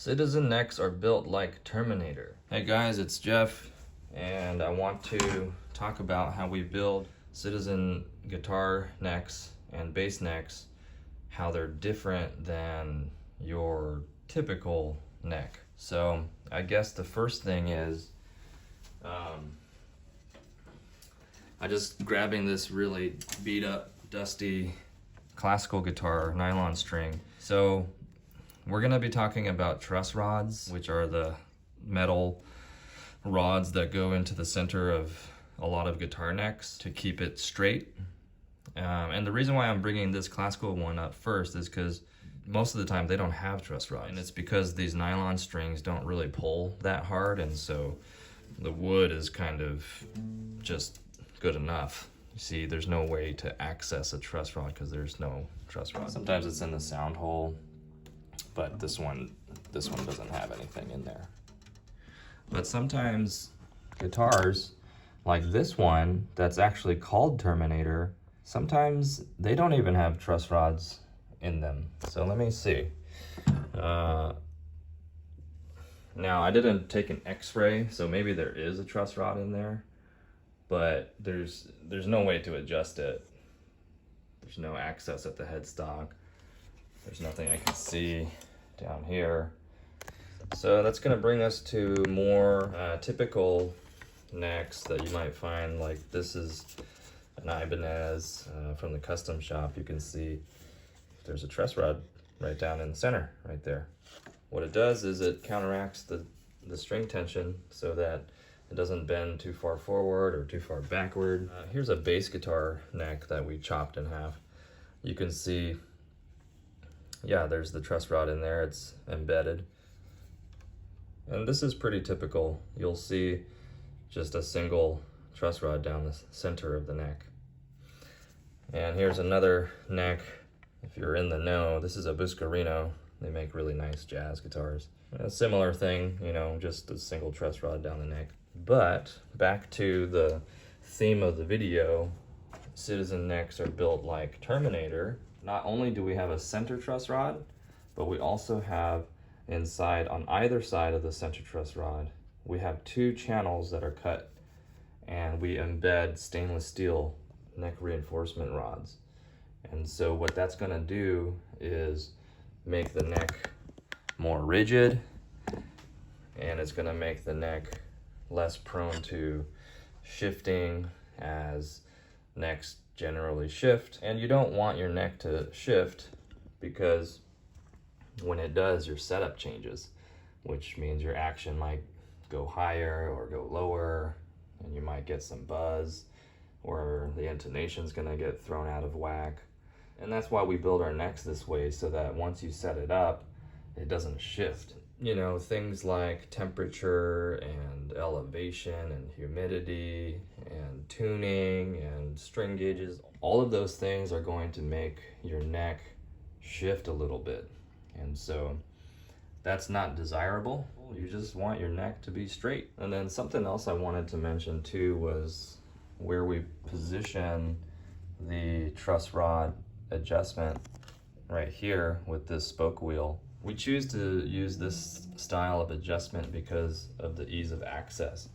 Citizen necks are built like Terminator. Hey guys, it's Jeff, and I want to talk about how we build Citizen guitar necks and bass necks, how they're different than your typical neck. So I guess the first thing is I just grabbing this really beat up, dusty classical guitar nylon string. So we're gonna be talking about truss rods, which are the metal rods that go into the center of a lot of guitar necks to keep it straight. And the reason why I'm bringing this classical one up first is because most of the time they don't have truss rods. And it's because these nylon strings don't really pull that hard, and so the wood is kind of just good enough. You see, there's no way to access a truss rod because there's no truss rod. Sometimes it's in the sound hole, but this one doesn't have anything in there. But sometimes guitars like this one that's actually called Terminator, sometimes they don't even have truss rods in them. So let me see. Now I didn't take an x-ray, so maybe there is a truss rod in there, but there's no way to adjust it. There's no access at the headstock. There's nothing I can see down here. So that's gonna bring us to more typical necks that you might find. Like this is an Ibanez from the custom shop. You can see there's a truss rod right down in the center, right there. What it does is it counteracts the string tension so that it doesn't bend too far forward or too far backward. Here's a bass guitar neck that we chopped in half. You can see, yeah, there's the truss rod in there, it's embedded. And this is pretty typical. You'll see just a single truss rod down the center of the neck. And here's another neck, if you're in the know, this is a Buscarino. They make really nice jazz guitars. A similar thing, you know, just a single truss rod down the neck. But back to the theme of the video, Citizen necks are built like Terminator. Not only do we have a center truss rod, but we also have inside, on either side of the center truss rod, we have two channels that are cut, and we embed stainless steel neck reinforcement rods. And so what that's gonna do is make the neck more rigid, and it's gonna make the neck less prone to shifting as necks generally shift. And you don't want your neck to shift because when it does, your setup changes, which means your action might go higher or go lower, and you might get some buzz, or the intonation's gonna get thrown out of whack. And that's why we build our necks this way, so that once you set it up, it doesn't shift. You know, things like temperature and elevation and humidity and tuning and string gauges, all of those things are going to make your neck shift a little bit. And so that's not desirable. You just want your neck to be straight. And then something else I wanted to mention too was where we position the truss rod adjustment right here with this spoke wheel. We choose to use this style of adjustment because of the ease of access.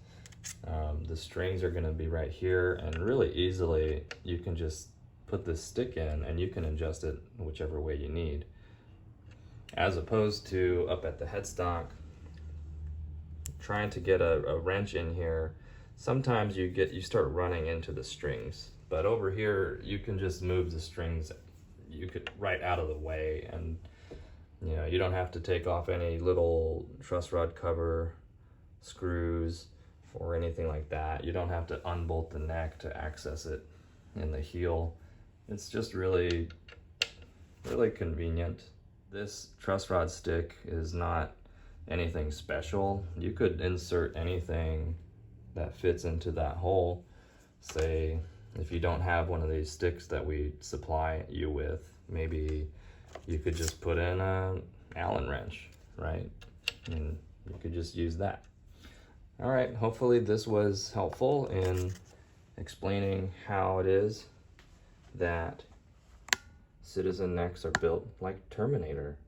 The strings are gonna be right here, and really easily you can just put this stick in and you can adjust it whichever way you need. As opposed to up at the headstock, trying to get a wrench in here, sometimes you start running into the strings. But over here, you can just move the strings right out of the way, and you know, you don't have to take off any little truss rod cover screws or anything like that. You don't have to unbolt the neck to access it in the heel. It's just really, really convenient. This truss rod stick is not anything special. You could insert anything that fits into that hole. Say, if you don't have one of these sticks that we supply you with, maybe you could just put in an Allen wrench, right? And you could just use that. All right, hopefully this was helpful in explaining how it is that Citizen necks are built like Terminator.